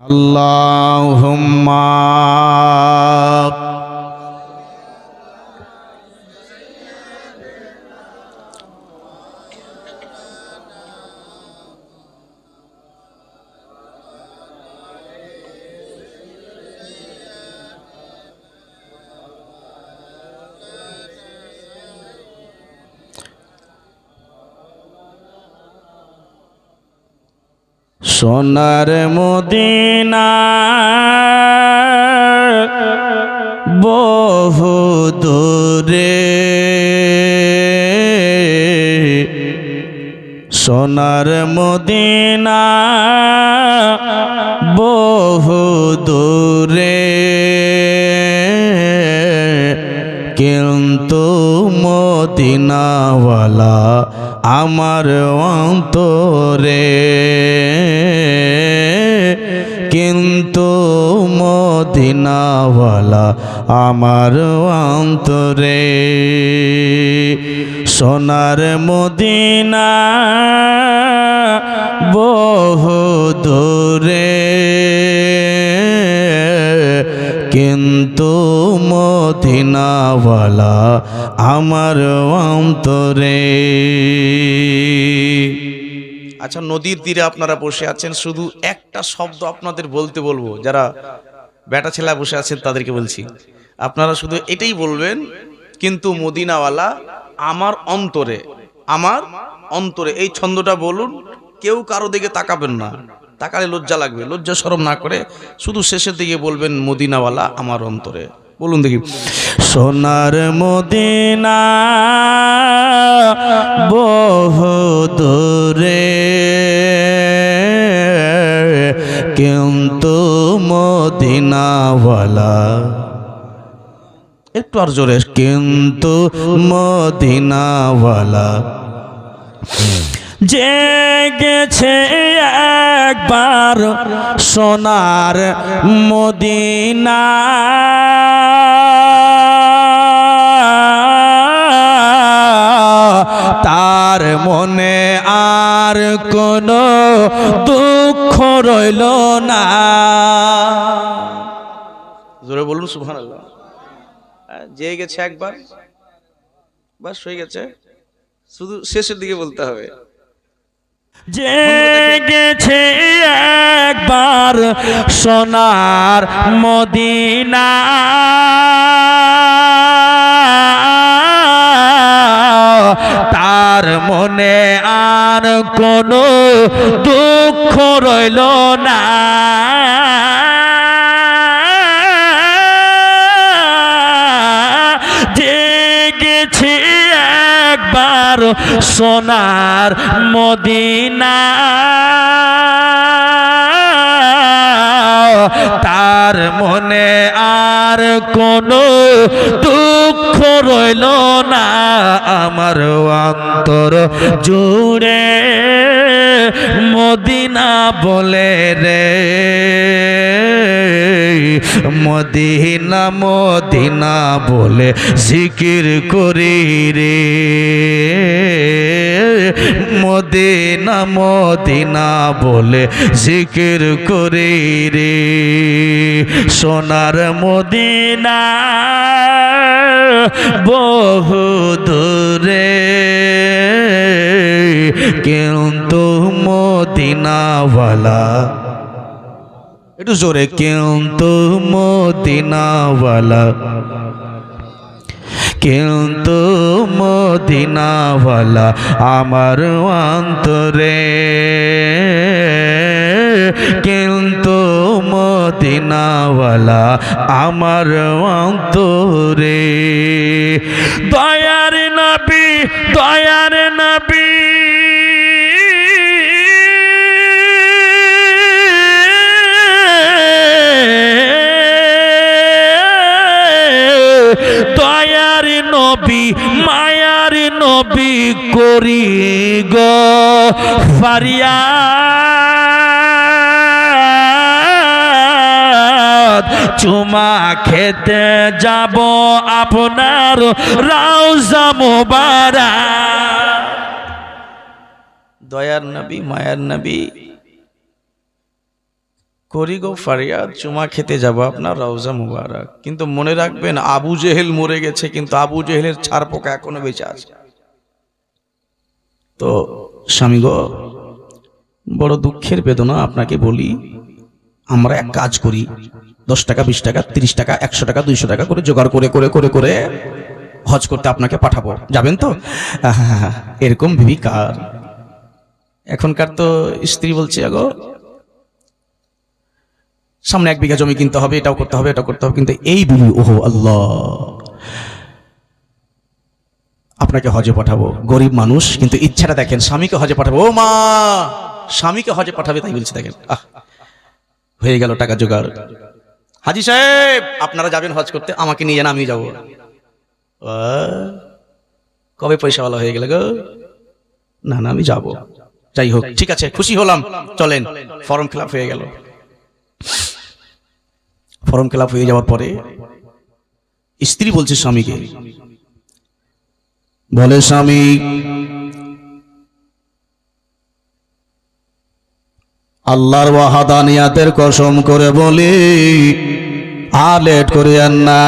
Allahumma সোনার Medina বহু দূরে, সোনার মদিনা বহু দূরে, কিন্তু মদিনাওয়ালা আমার অন্তরে, কিন্তু মদিনাওয়ালা আমার অন্তরে। সোনার মদিনা বহু দূরে, কিন্তু মদিনাওয়ালা আমার অন্তরে। আচ্ছা, নদীর তীরে আপনারা বসে আছেন, শুধু একটা শব্দ আপনাদের বলতে বলবো, যারা বেটা ছেলে বসে আছেন তাদেরকে বলছি, আপনারা শুধু এটাই বলবেন, কিন্তু মদিনাওয়ালা আমার অন্তরে, আমার অন্তরে। এই ছন্দটা বলুন, কেউ কারো দিকে তাকাবেন না, তাকালে লজ্জা লাগবে, লজ্জা শরম না করে শুধু শেষের দিকে বলবেন মদিনাওয়ালা আমার অন্তরে। বলুন দেখি। সোনার মদিনা বহু দূরে, কিন্তু মদিনাওয়ালা, একটু আর জোরে, কিন্তু মদিনাওয়ালা জেগেছে একবার সোনার মদিনা, তার মনে আর কোনো দুঃখ রইল না। জোরে বলুন সুবহানাল্লাহ। জেগেছে একবার, বাস হয়ে গেছে, শুধু শেষের দিকে বলতে হবে। জেগেছে একবার সোনার মদিনা, তার মনে আর কোনো দুঃখ রইল না। জেগেছে একবার সোনার মদিনা, তার মনে আর কোনো দুঃখ রইল না। আমার অন্তর জুড়ে মদিনা বলে রে, মদিনা মদিনা বলে জিকির করি রে, মদিনা মদিনা বলে জিকির করি রে। সোনার মদিনা বহু দূরে, কিন্তু মদিনাওয়ালা, একটু জোরে, কিন্তু মদিনাওয়ালা, কিন্তু মদিনাওয়ালা আমার অন্তরে, কিন্তু মদিনাওয়ালা আমার অন্তরে। দয়ার নবী, দয়ার নবী, দয়ার নবী, মায়ার নবী করি গো ফারিয়াদ, চুমা খেতে যাব আপনার রওজা মুবারক। দয়ার নবী, মায়ার নবী, করি গো ফারিয়াদ, চুমা খেতে যাব আপনার রওজা মুবারক। কিন্তু মনে রাখবেন, আবু জেহেল মরে গেছে, কিন্তু আবু জেহেলের ছাড় পোকা এখনো বেঁচে আছে। তো স্বামী গো, বড় দুঃখের বেদনা আপনাকে বলি, আমরা এক কাজ করি, 10 টাকা 20 টাকা 30 টাকা 100 টাকা 200 টাকা করে জোগাড় করে করে করে করে হজ করতে আপনাকে পাঠাবো, যাবেন তো? এরকম বিবি কার? এখনকার তো স্ত্রী বলছে, আগো সামনে 1 বিঘা জমি কিনতে হবে, এটাও করতে হবে, এটাও করতে হবে। কিন্তু এই বিবি, ওহো আল্লাহ, আপনাকে হজে পাঠাবো, গরিব মানুষ কিন্তু ইচ্ছাটা দেখেন, স্বামীকে হজে পাঠাবো। ও মা, স্বামীকে হজে পাঠাবে তাই বলছে, দেখেন হয়ে গেল টাকা জোগাড়। হাজী সাহেব, আপনারা যাবেন হজ করতে, আমাকে নিয়ে যান, আমি যাবো। কবে পয়সাওয়ালা হয়ে গেল গো? না না, আমি যাব। যাই হোক, ঠিক আছে, খুশি হলাম, চলেন। ফর্ম ফিল আপ হয়ে গেল। ফর্ম ফিল আপ হয়ে যাওয়ার পরে স্ত্রী বলছে স্বামীকে, বলে স্বামী, আল্লাহর ওয়াহাদানিয়াতের কসম করে বলি, আর লেট করিয়েন না,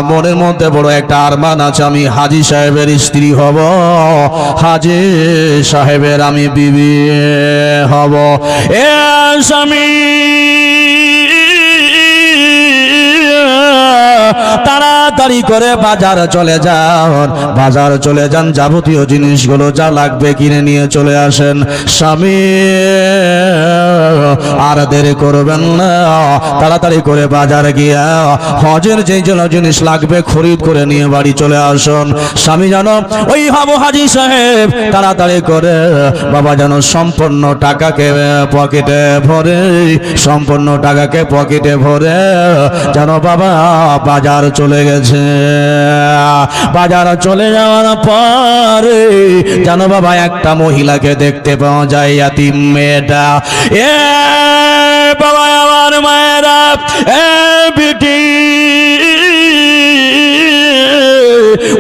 মনের মধ্যে বড় একটা আরমান আছে, আমি হাজী সাহেবের স্ত্রী হব, হাজী সাহেবের আমি বিবি হব। এ স্বামী, তাড়াতাড়ি করে বাজার চলে যান, বাজার চলে যান, যাবতীয় জিনিসগুলো যা লাগবে কিনে নিয়ে চলে আসেন। স্বামী আর দেরি করবেন না, তাড়াতাড়ি করে বাজার গিয়া হজের যে জিনিস লাগবে খরিদ করে নিয়ে বাড়ি চলে আসুন। স্বামী জানো, ওই হব হাজী সাহেব তাড়াতাড়ি করে বাবা যেন সম্পূর্ণ টাকাকে পকেটে ভরে, সম্পূর্ণ টাকাকে পকেটে ভরে যেন বাবা বাজার চলে গেছে। বাজার চলে যাওয়ার পরে জানো বাবা, একটা মহিলাকে দেখতে পাওয়া যায়, ইয়াতিম মেয়েটা। এ বাবা, আমার মায়েরা, এ বিটি,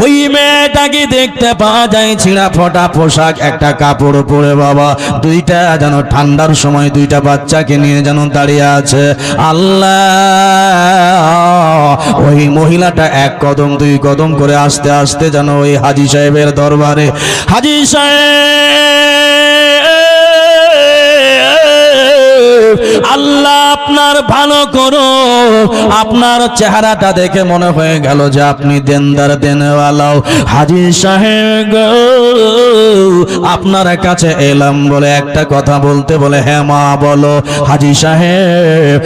ওই মেয়েটাকে দেখতে পাওয়া যায় ছিঁড়া ফোটা পোশাক, একটা কাপড় পরে বাবা, দুইটা যেন ঠান্ডার সময় দুইটা বাচ্চাকে নিয়ে যেন দাঁড়িয়ে আছে। আল্লাহ, ওই মহিলাটা 1 কদম 2 কদম করে আস্তে আস্তে যেন ওই হাজী সাহেবের দরবারে, হাজী সাহেব, আল্লাহ আপনার ভালো করো, আপনার চেহারাটা দেখে মনে হয়ে গেল যে আপনি দেনদার দেনওয়ালাও। হাজী সাহেব, আপনার কাছে এলাম বলে একটা কথা বলতে। বলে, হ্যাঁ মা বলো। হাজী সাহেব,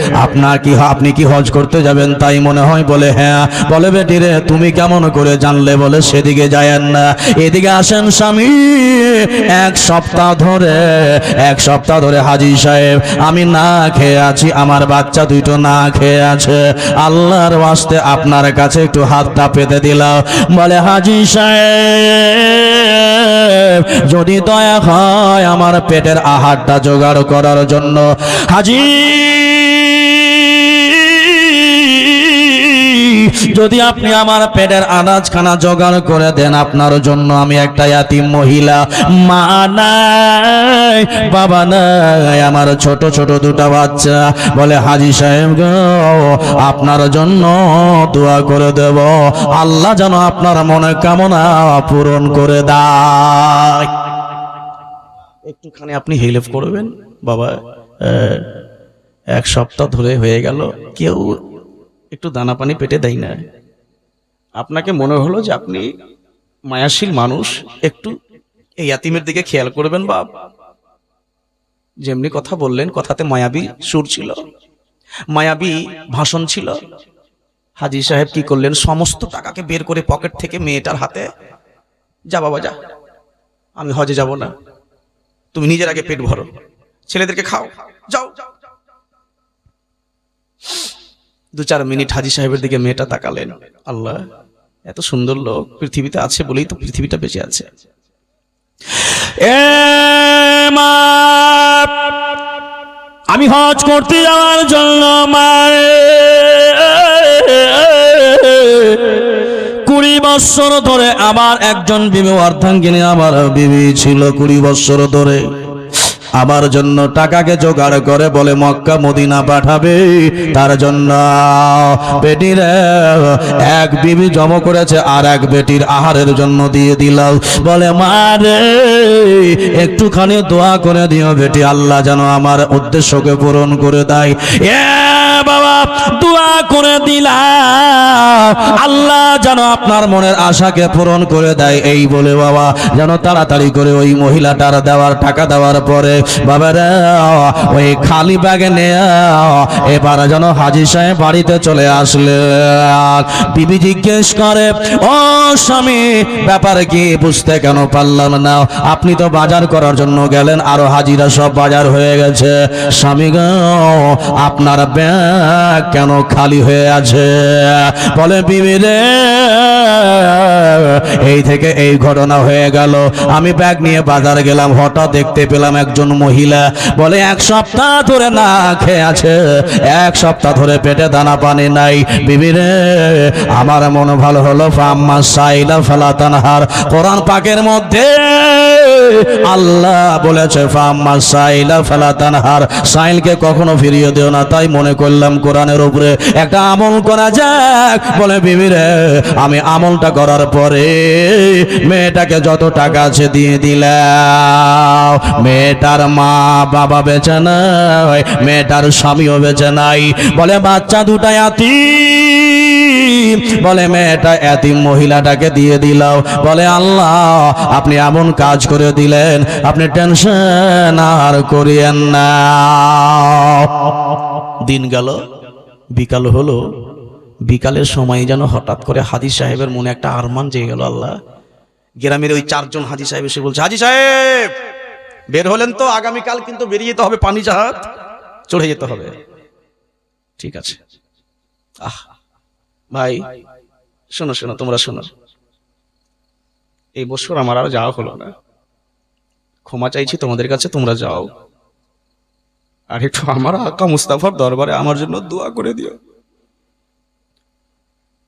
আপনি কি হজ করতে যাবেন তাই মনে হয়? বলে, হ্যাঁ। বলে, বেটি রে, তুমি কেমন করে জানলে? বলে, সেদিকে যায়েন না, এদিকে আসেন স্বামী। 1 সপ্তাহ ধরে হাজী সাহেব আমি না খেয়ে আছি, আমার বাচ্চা দুটো না খেয়ে আছে, আল্লাহর ওয়াস্তে আপনার কাছে একটু হাতটা পেতে দিলাম। বলে, হাজী সাহেব যদি দয়া হয় আমার পেটের আহারটা জোগাড় করার জন্য, হাজী যদি আপনি আমার পেটের আনাজখানা জোগাড় করে দেন, আপনার জন্য আমি একটা ইয়াতিম মহিলা, মা নাই বাবা নাই, আমার ছোট ছোট 2টা বাচ্চা। বলে, হাজী সাহেব গো, আপনার জন্য দোয়া করে দেব, আল্লাহ যেন আপনার মনের কামনা পূরণ করে দেয়। একটুখানি আপনি হেল্প করবেন বাবা। 1 সপ্তাহ ধরে হয়ে গেল, কেউ একটু দানা পানি পেটে দেয় না। আপনাকে মনে হলো যে আপনি মায়াশীল মানুষ, একটু এই ইয়াতিমের দিকে খেয়াল করবেন বাপ। যেমনি কথা বললেন, কথাতে মায়াবী সুর ছিল, মায়াবী ভাষণ ছিল। হাজী সাহেব কি করলেন, সমস্ত টাকাকে বের করে পকেট থেকে মেয়েটার হাতে, যা বাবা যা, আমি হজে যাব না, তুমি নিজের আগে পেট ভরো, ছেলেদেরকে খাও, যাও। 2-4 মিনিট হাজী সাহেবের দিকে মেয়েটা তাকালেন। আল্লাহ, এত সুন্দর লোক পৃথিবীতে আছে বলেই তো পৃথিবীটা বেঁচে আছে। আমি হজ করতে যাওয়ার জন্য 20 বছর ধরে আমার একজন বিবি অর্ধাঙ্গিনী, আমার বিবি ছিল 20 বছর ধরে। আমার জন্য টাকাকে জোগাড় করে বলে মক্কা মদিনা পাঠাবে, তার জন্য বেটির এক বিবি জমা করেছে আর এক বেটির আহারের জন্য দিয়ে দিলাম। বলে মা রে একটুখানি দোয়া করে দিও বেটি, আল্লাহ যেন আমার উদ্দেশ্যকে পূরণ করে দেয়। এ বাবা দোয়া করে দিলাম আল্লাহ যেন আপনার মনের আশাকে পূরণ করে দেয়। এই বলে বাবা যেন তাড়াতাড়ি করে ওই মহিলাটার দেওয়ার টাকা দেওয়ার পরে বাবারা ওই খালি ব্যাগে নেয়া এবার যেন হাজী সাহেব বাড়িতে চলে আসলে। বিবি জিজ্ঞেস করে ও স্বামী ব্যাপার কি, বুঝতে কেন পারলাম না? আপনি তো বাজার করার জন্য গেলেন, আরো হাজিরা সব বাজার হয়ে গেছে। স্বামী গো আপনার ব্যাগ কেন খালি হয়ে আছে? বলে বিবি রে এই থেকে এই ঘটনা হয়ে গেল। আমি ব্যাগ নিয়ে বাজার গেলাম, হঠাৎ দেখতে পেলাম একজন মহিলা বলে এক সপ্তাহ ধরে না খেয়ে আছে, এক সপ্তাহ ধরে পেটে দানা পানি নাই। বিবি রে আমার মন ভালো হলো, ফাম্মা সাইলা ফালা তানহার। কোরআন পাকের মধ্যে আল্লাহ বলেছে ফাম্মা সাইলা ফালা তানহার, সাইলকে কখনো ফিরিয়ে দিও না। তাই মনে করলাম কোরআনের উপরে একটা আমল করা যাক। বলে বিবি রে আমি আমলটা করার পরে মেয়েটাকে যত টাকা আছে দিয়ে দিলাম। মেয়েটার মা বাবা বেঁচে নাই, মেয়েটার স্বামীও বেঁচে নাই। বলে বাচ্চা দুটা এতিম, বলে মেয়েটা এতিম মহিলাটাকে দিয়ে দিলাম। বলে আল্লাহ আপনি এমন কাজ করে দিলেন, আপনি টেনশন আর করিয়েন না। দিন গেল, বিকাল হলো। বিকালের সময় যেন হঠাৎ করে হাজী সাহেবের মনে একটা আরমান জেগে গেল। আল্লাহ, গ্রামের ওই চারজন হাজী সাহেব এসে বলছে হাজী সাহেব বের হলেন তো, আগামীকাল কিন্তু বেরিয়ে যেতে হবে, পানি জাহাজ চড়ে যেতে হবে। ঠিক আছে। আহ ভাই শোনো শোনো, তোমরা শোনো, এই বছর আমার আর যাওয়া হলো না, ক্ষমা চাইছি তোমাদের কাছে, তোমরা যাও আর একটু আমার আকা মুস্তাফার দরবারে আমার জন্য দোয়া করে দিও।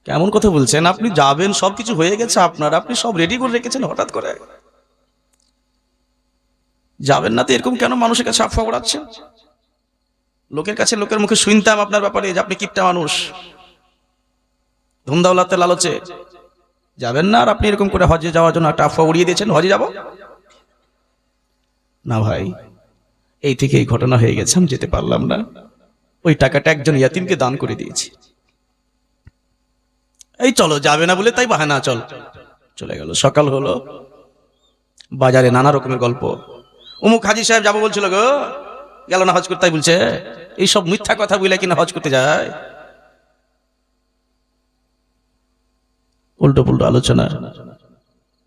কেমন কথা বলছেন আপনি? যাবেন, সবকিছু হয়ে গেছে আপনার, আপনি সব রেডি করে রেখেছেন, হঠাৎ করে যাবেন না তো এরকম কেন মানুষের কাছে আফওয়া ওড়াচ্ছেন? লোকের কাছে লোকের মুখে শুনতাম আপনার ব্যাপারে যে আপনি কিপটা মানুষ, ধুমদাওলাতে লালচে। যাবেন না আর আপনি এরকম করে হজে যাওয়ার জন্য একটা আফওয়া উড়িয়ে দিয়েছেন, হজে যাব না। ভাই এই থেকে এই ঘটনা হয়ে গেছে, আমি যেতে পারলাম না। ওই টাকাটা একজন ইয়াতিমকে দান করে দিয়েছি। এই চলো, যাবে না বলে তাই বাহানা, চল। চলে গেল। সকাল হলো, বাজারে নানা রকমের গল্প। অমুক হাজী সাহেব যাবো বলছিল গো, গেল না হজ করতে, তাই বলছে। এই সব মিথ্যা কথা বলে কিনা হজ করতে যায়, উল্টো পুল্টো আলোচনা।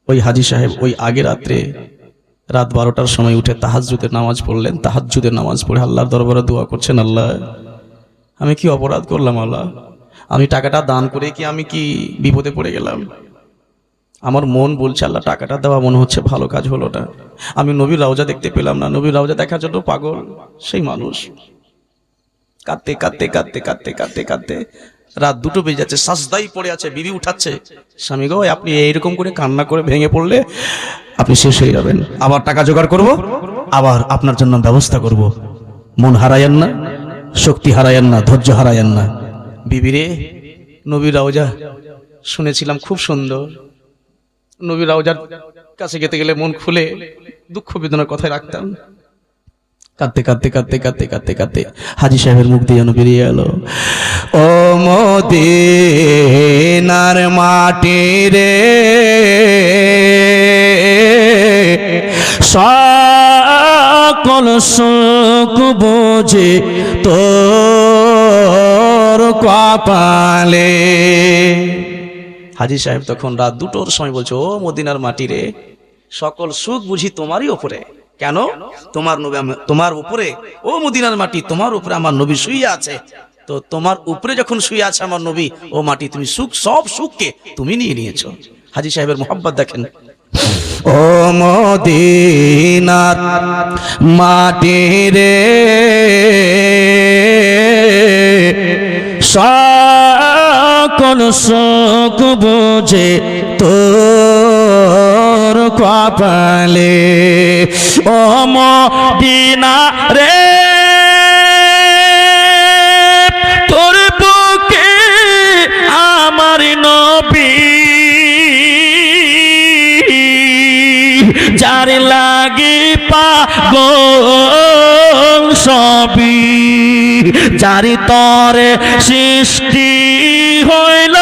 ওই হাজী সাহেব ওই আগে রাত্রে রাত 12টার সময় উঠে তাহাজ্জুদের নামাজ পড়লেন। তাহাজ্জুদের নামাজ পড়ে আল্লাহর দরবারে দোয়া করছেন, আল্লাহ আমি কি অপরাধ করলাম? আল্লাহ আমি টাকাটা দান করে কি আমি কি বিপদে পড়ে গেলাম? আমার মন বলছে আল্লাহ টাকাটা দেওয়া মনে হচ্ছে ভালো কাজ হলো না। আমি নবীর রওজা দেখতে পেলাম না, নবীর রওজা দেখার জন্য পাগল সেই মানুষ। কাঁদতে কাঁদতে কাঁদতে কাঁদতে কাঁদতে কাঁদতে রাত 2টো বেজে যাচ্ছে, সাজদাই পড়ে আছে। বিবি উঠাচ্ছে, স্বামী গো আপনি এইরকম করে কান্না করে ভেঙে পড়লে আপনি শেষ হয়ে যাবেন। আবার টাকা জোগাড় করব, আবার আপনার জন্য ব্যবস্থা করব। মন হারায়েন না, শক্তি হারায়েন না, ধৈর্য হারায়েন না। বিবিরে নবীর রওজা শুনেছিলাম খুব সুন্দর, নবীর রওজার কাছে যেতে গেলে মন খুলে দুঃখ বেদনার কথাই রাখতাম। কাঁদতে কাঁদতে কাঁদতে কাঁদতে কাঁদতে কাঁদতে হাজী সাহেবের মুখ দিয়ে যেন বেরিয়ে গেল, ও মদিনার মাটি রে সকল সুখ বুঝে তোর কপালে। হাজী সাহেব তখন রাত 2টোর সময় বলছে, ও মদিনার মাটি রে সকল সুখ বুঝি তোমারই ওপরে। কেন? তোমার নবী, তোমার উপরে, ও মদিনার মাটি তোমার উপরে আমার নবী শুয়ে আছে। তো তোমার উপরে যখন শুয়ে আছে আমার নবী, ও মাটি তুমি সুখ, সব সুখকে তুমি নিয়ে নিয়েছো। হাজী সাহেবের মোহাব্বত দেখেন। ও মদিনার মাটি রে সকল সুখ বুঝে তোর তোর কপালে ও মদিনা রে তোর বুকে আমার নবী যার লাগি পাগল সবই যার তরে সৃষ্টি হইল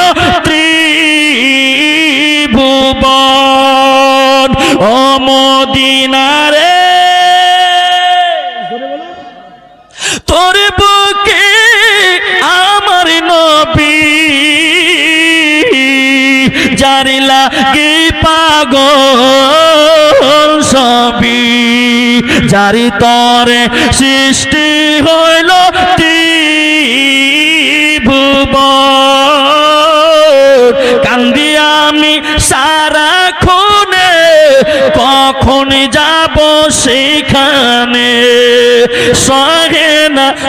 ত্রিভুবন ও মদিনা রে তোর বুকে আমার নবী যার লাগি পাগল সবই যার তরে সৃষ্টি হইল ত্রিভুবন কান্দি আমি সারাক্ষণে কখন যাব সেখানে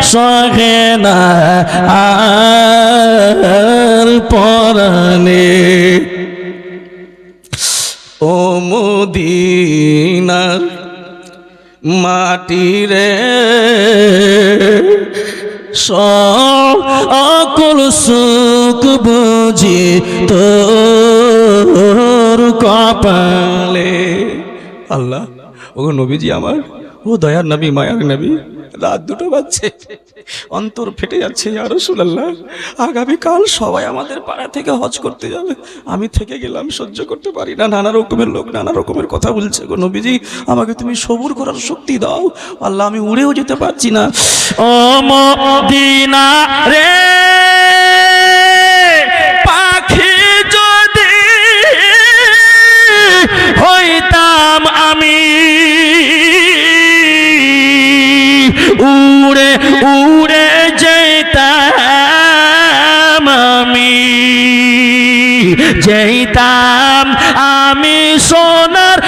সহে না আর পরানে ও মদিনার মাটি রে সকল সুখ বুঝি তোর কপালে আল্লাহ ও নবীজি আমার ও দয়ার নবী মায়ার নবী রাত 2টো বাজছে অন্তর ফেটে যাচ্ছে ইয়া রাসূলুল্লাহ আগামীকাল সবাই আমাদের পাড়া থেকে হজ করতে যাবে আমি থেকে গেলাম সহ্য করতে পারি না নানা রকমের লোক নানা রকমের কথা বলছে গো নবীজি আমাকে তুমি সবুর করার শক্তি দাও আল্লাহ আমি উড়েও যেতে পারছি না ও মদিনা রে পাখি যদি হইতাম আমি উড়ে উড়ে যেতাম আমি সোনার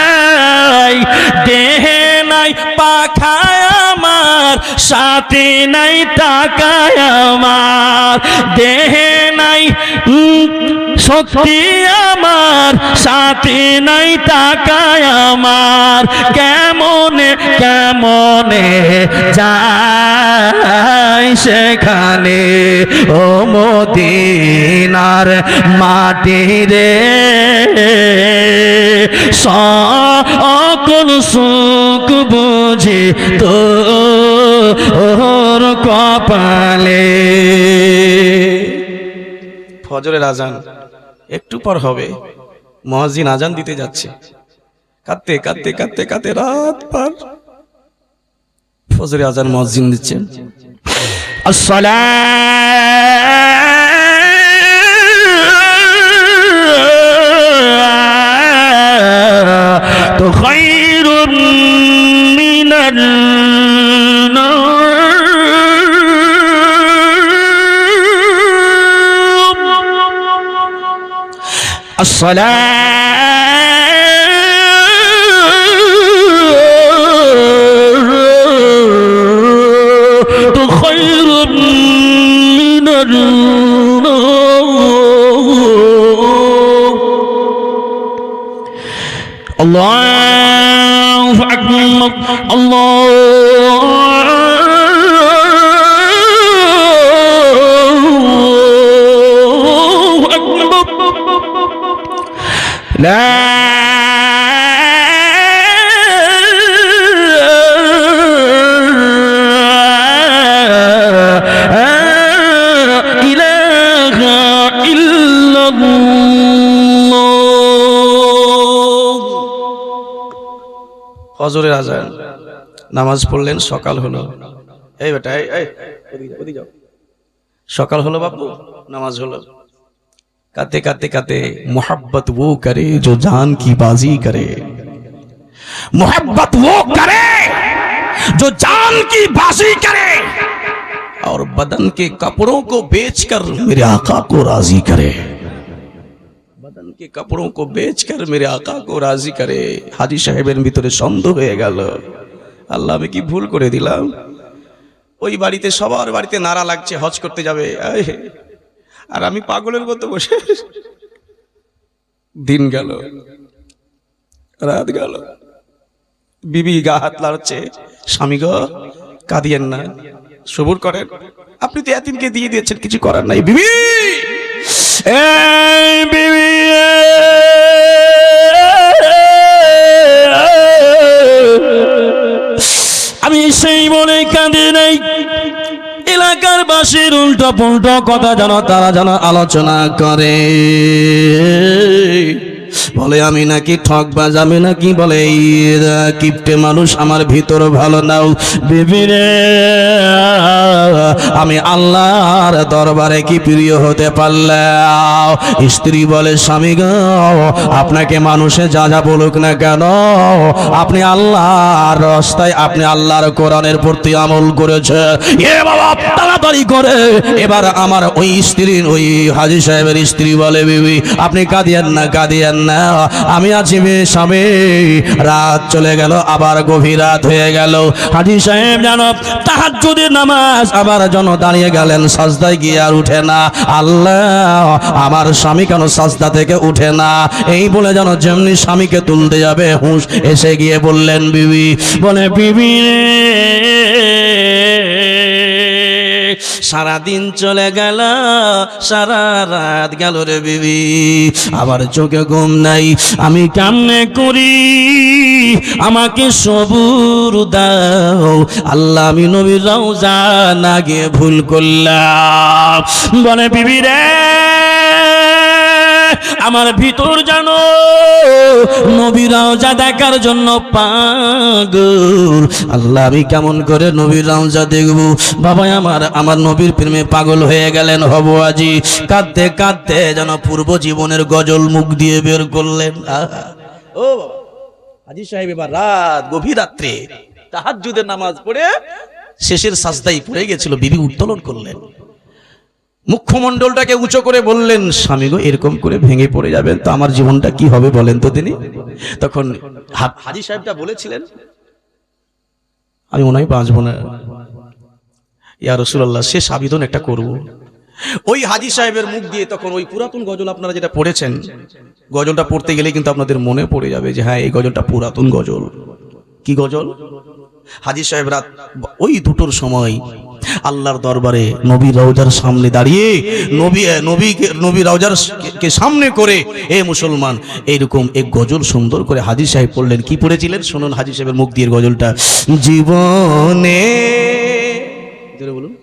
মদিনায় দেহে নাই পাখায় আমার সাথে নাই টাকায় আমার দেহে নাই শক্তি আমার সাথে নাই টাকায় আমার কেমনে কেমনে যাই সেখানে ও মদিনার মাটি রে সকল সুখ বুঝে তোর কপালে ফজরের আজান একটু পর হবে মুয়াজ্জিন আজান দিতে যাচ্ছে কাঁদতে কাঁদতে কাঁদতে কাঁদতে রাত পার ফজরের আজান মুয়াজ্জিন দিচ্ছেন আসসালাতু খায়রুম মিনান الصلاة خير من النوم الله أكبر الله أكبر لا إله إلا الله ফজরের আজান নামাজ পড়লেন সকাল হলো এই বেটা এই ওদিকে যাও সকাল হলো বাপু নামাজ হলো काते काते काते मोहब्बत वो करे जो जान की बाजी करे मोहब्बत वो करे जो जान की बाजी करे और बदन के कपड़ों को बेचकर मेरे आका को राजी करे बदन के कपड़ों को बेचकर मेरे आका को राजी करे हाजी साहेबेर ভিতরে সন্দেহ হয়ে গেল আল্লাহ আমি কি ভুল করে দিলাম ওই বাড়িতে সবার বাড়িতে নারা লাগছে হজ করতে যাবে আর আমি পাগলের মতো বসে। দিন গেল, রাত গেল, বিবি গা হাত লাড়ছে, স্বামী গো কাঁদিয়েন না, সবুর করেন, আপনি তো এতিমকে দিয়ে দিয়েছেন, কিছু করার নাই। বিবি, এই বিবি, আমি সেই বলে কাঁদে নাই। এলাকার বাসীর উল্টো পুল্টো কথা জানো, তারা যেন আলোচনা করে, বলে আমি নাকি ঠকবাজ, আমি নাকি বলে কিপটে মানুষ, আমার ভিতর ভালো নাও। বিবিরে, আমি আল্লাহর দরবারে কি প্রিয় হতে পারলাম? স্ত্রী বলে স্বামী গো, আপনাকে মানুষে যা যা বলুক না কেন, আপনি আল্লাহর রাস্তায়, আপনি আল্লাহর কোরআনের প্রতি আমল করেছে। এ বাবা তাড়াতাড়ি করে এবার আমার ওই স্ত্রী, ওই হাজী সাহেবের স্ত্রী বলে বিবি আপনি কাঁদিয়েন না, কাঁদিয়েন না, আমি আছি স্বামী। রাত চলে গেল, আবার গভীর রাত হয়ে গেল। হাজী সাহেব জানো তাহাজ্জুদের নামাজ আবার জন দাঁড়িয়ে গেলেন, সাজদায় গিয়ে আর উঠে না। আল্লাহ, আমার স্বামী কেন সাজদা থেকে উঠে না? এই বলে যেন যেমনি স্বামীকে তুলতে যাবে, হুঁশ এসে গিয়ে বললেন বিবি, বলে বিবি সারাদিন চলে গেল, সারা রাত গেল রে বিবি, আবার চোখে ঘুম নাই, আমি কেমনে করি, আমাকে সবুর দাও আল্লাহ, আমি নবীর রওজা না গিয়ে ভুল করলাম। বলে বিবি রে, আমার ভিতর জানো নবীর রওজা দেখার জন্য পাগল। আল্লাহ, আমি কেমন করে নবীর রওজা দেখব? বাবা আমার নবীর প্রেমে পাগল হয়ে গেলেন হব আজি। কাঁদতে কাঁদতে যেন পূর্ব জীবনের গজল মুখ দিয়ে বের করলেন। ও বাবা, হাজী সাহেব এবার রাত, গভীর রাত্রে তাহাজ্জুদের নামাজ পড়ে শেষের সাজদায় পড়ে গেছিল। বিবি উত্তোলন করলেন, মুখমণ্ডলটাকে উঁচু করে বললেন, স্বামী গো এরকম করে ভেঙে পড়ে যাবেন তো আমার জীবনটা কি হবে বলেন তো তিনি। তখন হাজী সাহেবটা বলেছিলেন, আমি মনে হয় বাঁচবো না, ইয়া রাসূলুল্লাহ, শেষ আবেদন একটা করব। ওই হাজী সাহেবের মুখ দিয়ে তখন ওই পুরাতন গজল আপনারা যেটা পড়েছেন, গজলটা পড়তে গেলে কিন্তু আপনাদের মনে পড়ে যাবে যে হ্যাঁ এই গজলটা পুরাতন গজল। কি গজল? হাজী সাহেব রাত ওই দুটোর সময় আল্লাহর দরবারে নবীর রওজার সামনে দাঁড়িয়ে নবীর রওজার কে সামনে করে, এ মুসলমান, এইরকম এক গজল সুন্দর করে হাজী সাহেব পড়লেন। কি পড়েছিলেন শুনুন হাজী সাহেবের মুখ দিয়ে গজলটা। জীবনে, বলুন,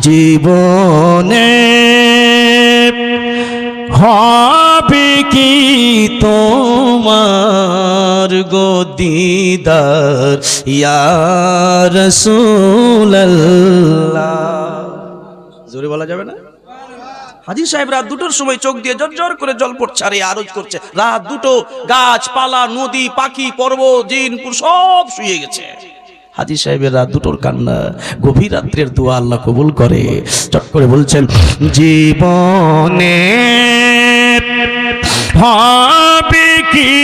জীবনে হবে কি তোমার গো দিদার ইয়া রাসূলুল্লাহ। জোরে বলা যাবে না? হাজী সাহেব রাত দুটোর সময় চোখ দিয়ে জর্জর করে জল পড়ছে আর আরজ করছে। রাত দুটো, গাছপালা, নদী, পাখি, পর্বত, জিনপুর সব শুয়ে গেছে। হাজী সাহেবের রাত দুটোর কান্না, গভীর রাত্রের দোয়া আল্লাহ কবুল করে। চট করে বলছেন, জীবনে হবে কি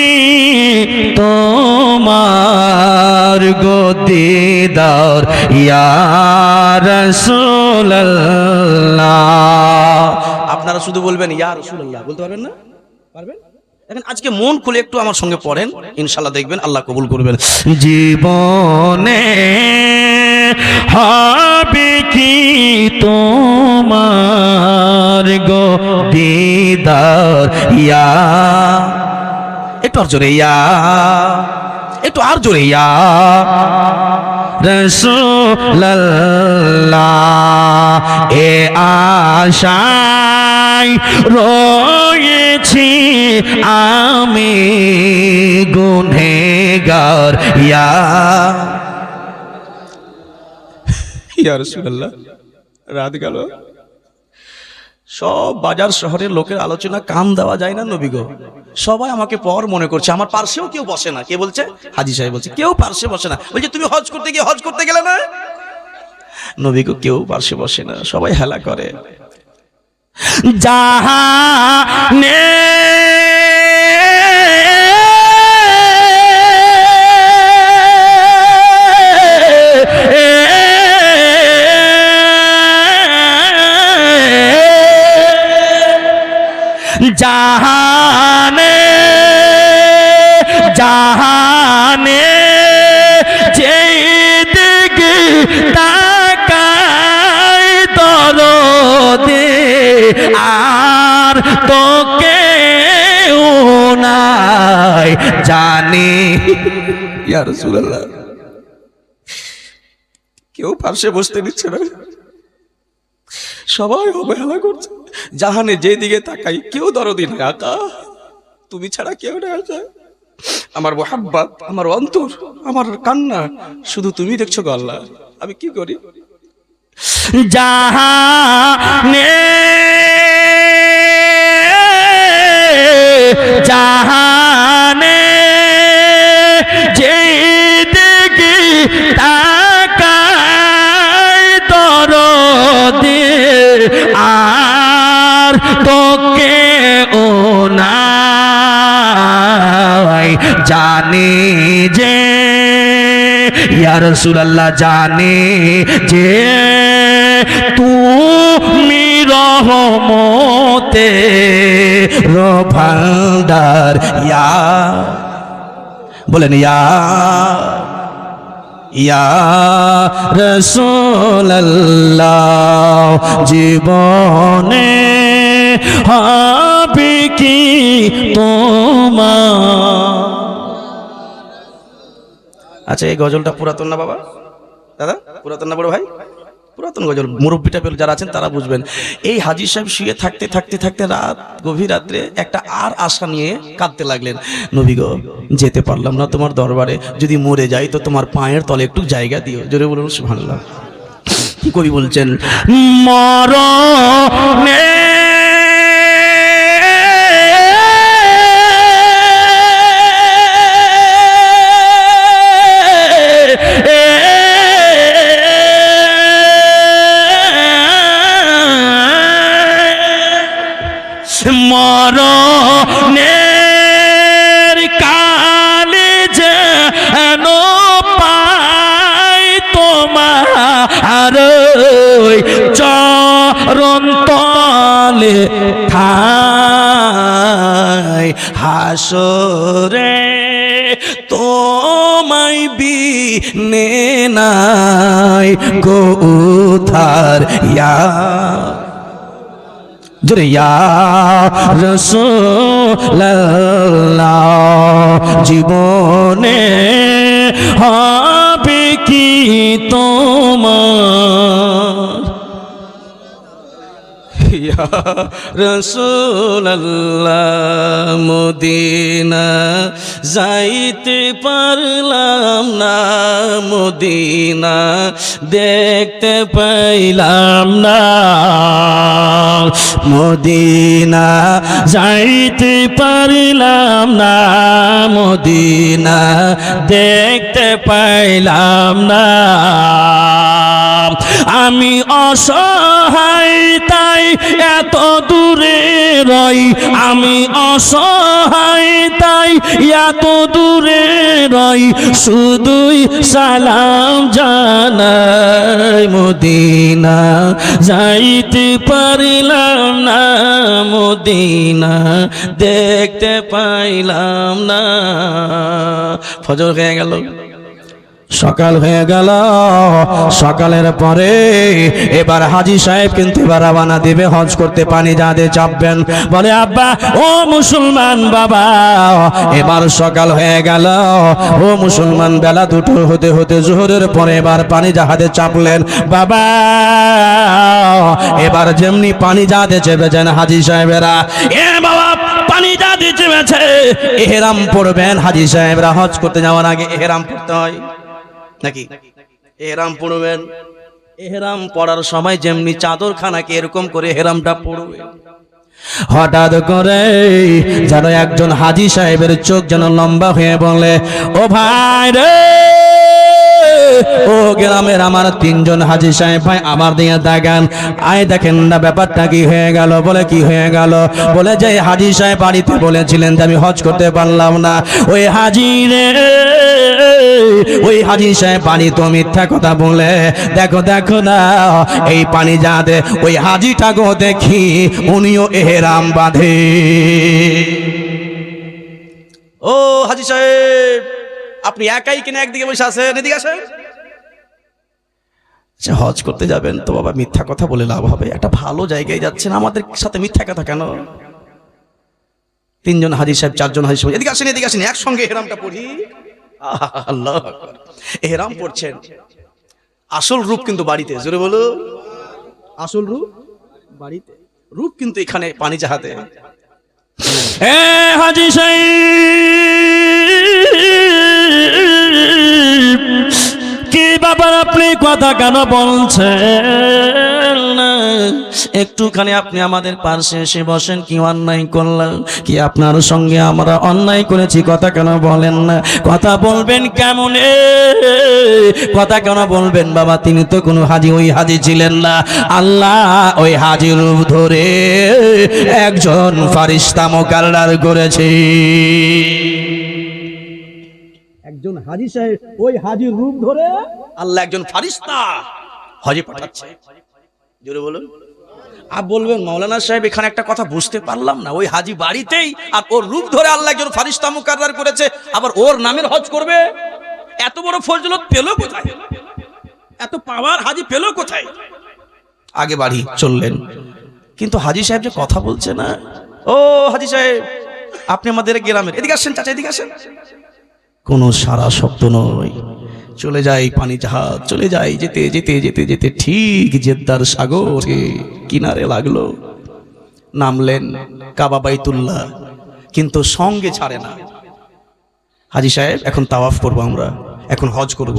তোমার গো দিদার ইয়া রাসূলুল্লাহ। আপনারা শুধু বলবেন ইয়া রাসূলুল্লাহ, বলতে পারবেন না? পারবেন? এখন আজকে মন খুলে একটু আমার সঙ্গে পড়েন, ইনশাআল্লাহ দেখবেন আল্লাহ কবুল করবেন। জীবনে হবে কি তোমার গো দিদার ইয়া, একটু আর জোরে ইয়া, একটু আর জোরে ইয়া রাসূলুল্লাহ। এ আশায় রয়েছি আমি গুনহেগার ইয়া রাসূলুল্লাহ। রাত গেল, সব বাজার শহরের লোকের আলোচনা কাম দেওয়া যায় না নবী গো। সবাই আমাকে পর মনে করছে, আমার পার্শ্বেও কেউ বসে না। কে বলছে? হাজী সাহেব বলছে, কেউ পার্শ্বে বসে না। বলছে তুমি হজ করতে গিয়ে হজ করতে গেলে না? নবী গো কেউ পার্শ্বে বসে না, সবাই হেলা করে। জাহানে জানি ইয়া রাসূলুল্লাহ। কেউ পাশে বসতে দিচ্ছে না, সবাই অবহেলা করছে। জাহানে যেদিকে তাকাই কেউ দরদি না। আকা তুমি ছাড়া কেউ না। আকা আমার মোহাব্বত, আমার অন্তর, আমার কান্না শুধু তুমি দেখছো গো আল্লাহ। আমি কি করি? জাহানে জাহানে যেদিকে তাকাই দরদি আর তোকে ও নাই। জানি যে ইয়া রাসূলুল্লাহ, জানি যে তুমি রহমতে ভান্ডার। ইয়া বলেন ইয়া ইয়া রাসূলুল্লাহ, জীবনে হবে কি তোমার। আচ্ছা, এই গজলটা পুরাতন না বাবা? দাদা পুরাতন না বড় ভাই? পুরাতন গজল। মুরব্বীটা যারা আছেন তারা বুঝবেন। এই হাজী সাহেব শুয়ে থাকতে থাকতে থাকতে রাত গভীর রাত্রে একটা আর আশা নিয়ে কাঁদতে লাগলেন। নবী গো, যেতে পারলাম না তোমার দরবারে, যদি মরে যাই তো তোমার পায়ের তলে একটু জায়গা দিও। জোরে বলুন সুবহানাল্লাহ। কি কবি বলছেন? মরণে মরণের কালে যেন পাই তোমার চরণ তলে ঠাই। হাসরে তোমায় বিনে নাই গো উদ্ধার। ইয়া জোরে ইয়া রাসূলুল্লাহ, জীবনে হবে কি তোমার। ইয়া রাসূলুল্লাহ, মদিনা যাইতে পারলাম না, মদিনা দেখতে পাইলাম না, মদিনা যাইতে পারলাম না, মদিনা দেখতে পাইলাম না। আমি অসহায় তাই এত দূরে রই, আমি অসহায় তাই এত দূরে রই, শুধুই সালাম জানাই। মদিনা যাইতে পারিলাম না, মদিনা দেখতে পাইলাম না। ফজর হয়ে গেল, সকাল হয়ে গেল। সকালের পরে এবার হাজী সাহেব কিন্তু এবার রওনা দিবে হজ করতে, পানি জাহাজে চাপবেন। বলে আব্বা ও মুসলমান বাবা, এবার সকাল হয়ে গেল। ও মুসলমান, বেলা দুটো হতে হতে জোহরের পরে এবার পানি জাহাজে চাপলেন। বাবা এবার যেমনি পানি জাহাজে চেপেছেন হাজী সাহেবেরা, এ বাবা পানি জাহাজে চেপেছে, ইহরাম পড়বেন। হাজী সাহেবরা হজ করতে যাওয়ার আগে ইহরাম পড়তে হয় নাকি? এহরাম পড়বেন। এহরাম পড়ার সময় যেমনি চাদর খানাকে এরকম করে এহরামটা পড়বে, হঠাৎ করে যেন একজন হাজী সাহেবের চোখ যেন লম্বা হয়ে বলে, ও ভাই রে, ও গ্রামের আমার তিনজন হাজী সাহেব ভাই আমার দিয়ে তাকান, আয় দেখেন না ব্যাপারটা কি হয়ে গেল। বলে কি হয়ে গেল? বলে যে হাজী সাহেব বাড়িতে বলেছিলেন যে আমি হজ করতে পারলাম না, ওই হাজী রে, ওই হাজী সাহেব পানি তো মিথ্যা কথা বলে, দেখো দেখো না এই পানি যাতে ওই হাজীটাকে দেখি উনিও এহরাম বাঁধে। ও হাজী সাহেব, আপনি একাই কিনা একদিকে বসে আছেন, এদিকে আসেন। হজ করতে যাবেন তো বাবা মিথ্যা কথা বলে লাভ হবে? একটা ভালো জায়গায় যাচ্ছেন, আমাদের সাথে মিথ্যা কথা কেন? তিনজন হাজি সাহেব, চারজন হাজি সাহেব, এদিকে আসেন, এদিকে আসেন, একসঙ্গে এহরামটা পড়ি। আল্লাহ আকবার। এহরাম পড়ছেন, আসল রূপ কিন্তু বাড়িতে, জোরে বলো, আসল রূপ বাড়িতে, রূপ কিন্তু এখানে পানি জাহাজে। হাজি সাহেব, কি ব্যাপার, আপনি কথা কেন বলছেন না? একটুখানি আপনি আমাদের পাশে এসে বসেন। কি অন্যায় করলাম? কি আপনার সঙ্গে আমরা অন্যায় করেছি? কথা কেন বলেন না? কথা বলবেন কেমন? কথা কেন বলবেন বাবা? তিনি তো কোনো হাজি, ওই হাজি ছিলেন না। আল্লাহ ওই হাজির রূপ ধরে একজন ফারিস্তা মোকাররার করেছে। একজন হাজি সাহেব ওই হাজির রূপ ধরে আল্লাহ একজন ফারিস্তা হজে পাঠাচ্ছে। জোরে বলুন। আর বলবেন মাওলানা সাহেব এখানে একটা কথা বুঝতে পারলাম না, ওই হাজি বাড়িতেই আর ওর রূপ ধরে আল্লাহ একজন ফারিস্তা মুকাররার করেছে, আবার ওর নামের হজ করবে? এত বড় ফজিলত পেল কোথায়? এত পাওয়ার হাজি পেল কোথায়? আগে বাড়ি চললেন, কিন্তু হাজি সাহেব যে কথা বলছে না। ও হাজি সাহেব, আপনি আমাদের গ্রামের, এদিকে আসেন চাচা, এদিকে আসেন। কোনো সারা শব্দ নয়, চলে যায় পানি জাহাজ, চলে যায়, যেতে যেতে যেতে যেতে ঠিক জেদ্দার সাগরে কিনারে লাগলো। নামলেন কাবা বাইতুল্লাহ, কিন্তু সঙ্গে ছাড়ে না। হাজি সাহেব এখন তাওয়াফ করবো, আমরা এখন হজ করব।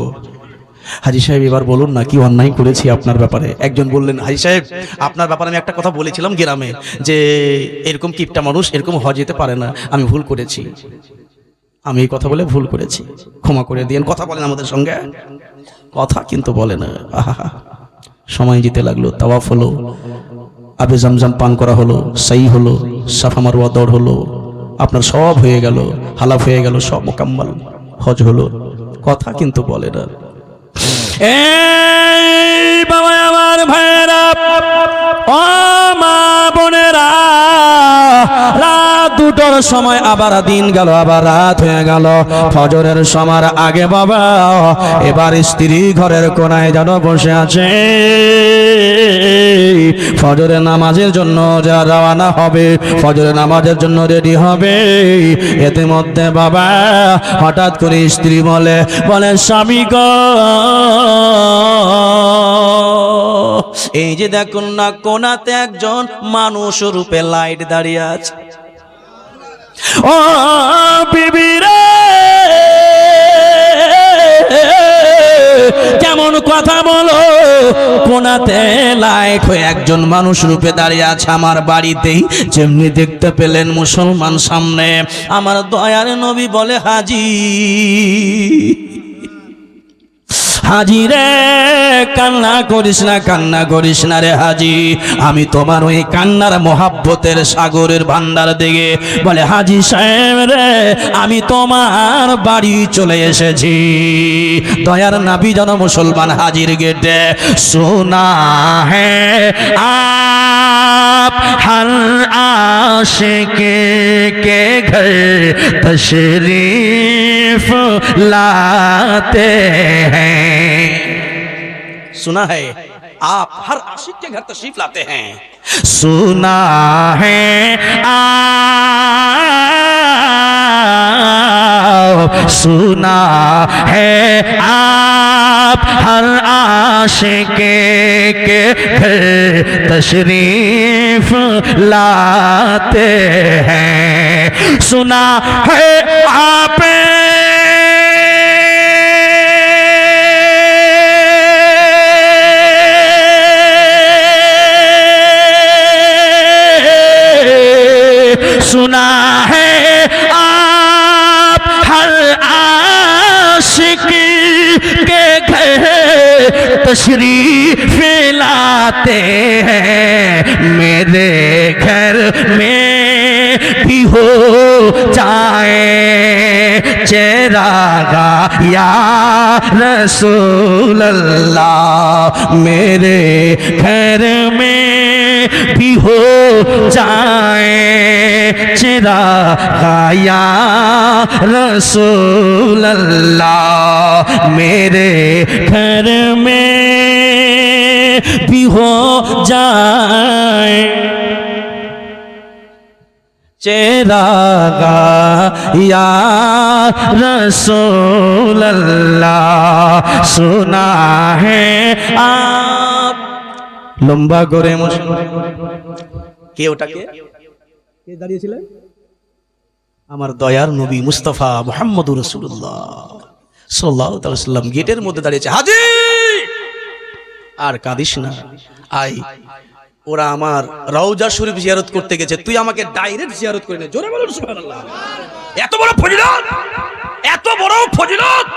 হাজি সাহেব এবার বলুন না, কি অন্যায় করেছি আপনার ব্যাপারে? একজন বললেন, হাজি সাহেব আপনার ব্যাপারে আমি একটা কথা বলেছিলাম গ্রামে, যে এরকম কিপটা মানুষ এরকম হজ যেতে পারে না, আমি ভুল করেছি, আমি এই কথা বলে ভুল করেছি, ক্ষমা করে দিয়েন। কথা বলেন আমাদের সঙ্গে, কথা কিন্তু বলে না। আহা, সময় যেতে লাগলো, তাওয়াফ হলো, আবে জামজাম পান করা হলো, সাই হলো, সাফা মারওয়া দৌড় হলো, আপনার সব হয়ে গেল, হালাফ হয়ে গেল, সব মোকাম্মল, হজ হলো, কথা কিন্তু বলে না। এই বাবা আমার ভাইরা, ও মা বোনেরা, রাত দুটোর সময় আবার দিন গেল, আবার রাত হয়ে গেল, ফজরের সময় আগে বাবা এবার স্ত্রী ঘরের কোনায় যেন বসে আছে, ফজরের নামাজের জন্য যা রওনা হবে, ফজরের নামাজের জন্য রেডি হবে। এতে মধ্যে বাবা হঠাৎ করে স্ত্রী বলে স্বামী গো, এই যে দেখুন না কোনাতে একজন মানুষ রূপে লাইট দাঁড়িয়ে আছে। ও বিবি রে, কেমন কথা বলো? কোনাতে লাইট হয়ে একজন মানুষ রূপে দাঁড়িয়ে আছে আমার বাড়িতেই। যেমনি দেখতে পেলেন মুসলমান সামনে, আমার দয়ার নবী বলে, হাজি হাজি রে, কান্না করিস না, কান্না করিস না রে হাজি, আমি তোমার ওই কান্নার মোহাব্বতের সাগরের ভান্ডার দিকে। বলে, হাজি সাহেব রে, আমি তোমার বাড়ি চলে এসেছি। দয়ার নবী যেন মুসলমান হাজির গেটে, সোনা হ্যাঁ आप हर आशिक के घर तशरीफ लाते हैं। सुना है आप हर आशिक के घर तशरीफ लाते हैं। सुना है आप, सुना है आप हर आशिक के घर तशरीफ लाते हैं। सुना है आप सुना है आप हर आशिक के घर तशरीफ लाते हैं। मेरे घर में भी हो जाए चेरागा या रसूल अल्लाह, मेरे घर में भी हो जाए चिरागा या रसूल अल्लाह, मेरे घर में भी हो जाए। চেরাগা ইয়া রাসূলুল্লাহ সুনা হে আপ। লম্বা করে কে ওটাকে কে দাঁড়িয়েছিলেন? আমার দয়ার নবী মুস্তাফা মুহাম্মদুর রাসূলুল্লাহ সাল্লাল্লাহু আলাইহি ওয়াসাল্লাম গেটের মধ্যে দাঁড়িয়েছে। হাজী আর কাঁদিস না, আয়, ওরা আমার রওজা শরীফ জিয়ারত করতে গেছে, তুই আমাকে ডাইরেক্ট জিয়ারত করে নে। জোরে বলুন সুবহানাল্লাহ। এত বড় ফজিলত, এত বড় ফজিলত,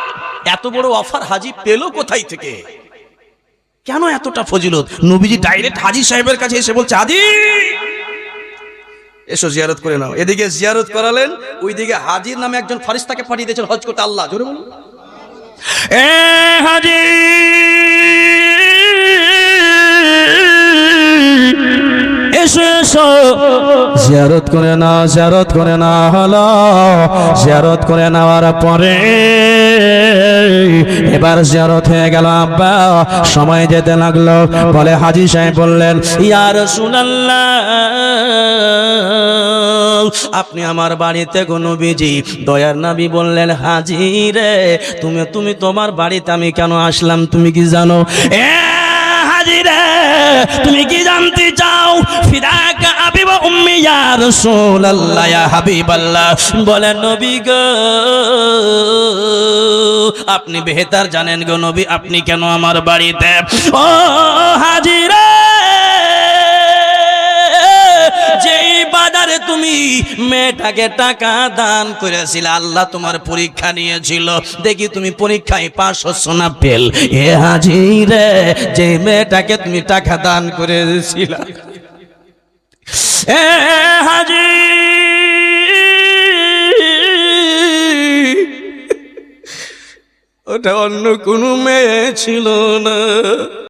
এত বড় অফার হাজী পেল কোথায় থেকে? কেন এতটা ফজিলত? নবীজি ডাইরেক্ট হাজী সাহেবের কাছে এসে বলছে, হাজী এসো জিয়ারত করে নাও। এদিকে জিয়ারত করালেন, ওইদিকে হাজীর নামে একজন ফেরেশতাকে পাঠিয়ে দিয়েছেন হজ করতে। আল্লাহ, জোরে বলুন। এ হাজী এসো এসো, জিয়ারত করে নাও, জিয়ারত করে না হলো। জিয়ারত করে নেওয়ার পরে এবার জিয়ারত হয়ে গেল। আব্বা সময় যেতে লাগলো, বলে হাজী সাহেব বললেন, ইয়া রাসূলুল্লাহ, আপনি আমার বাড়িতে গো নবীজি। দয়ার নবী বললেন, হাজী রে, তুমি তোমার বাড়িতে আমি কেন আসলাম তুমি কি জানো? এ হাজী রে, তুমি কি জানতে চাও? ফিদাকা আবি ওয়া উম্মি ইয়া রাসূলুল্লাহ ইয়া হাবিবাল্লাহ। বলে, নবী গো, আপনি বেহতার জানেন গো নবী, আপনি কেন আমার বাড়িতে? ও হাজী রে, যেই বাজারে তুমি মেয়েটাকে টাকা দান করেছিলে, আল্লাহ তোমার পরীক্ষা নিয়েছিল, দেখি তুমি পরীক্ষায় পাস হচ্ছ না ফেল। এ হাজী রে, যে মেয়েটাকে তুমি টাকা দান করেছিলে, এ হাজী, ওটা অন্য কোনো মেয়ে ছিল না।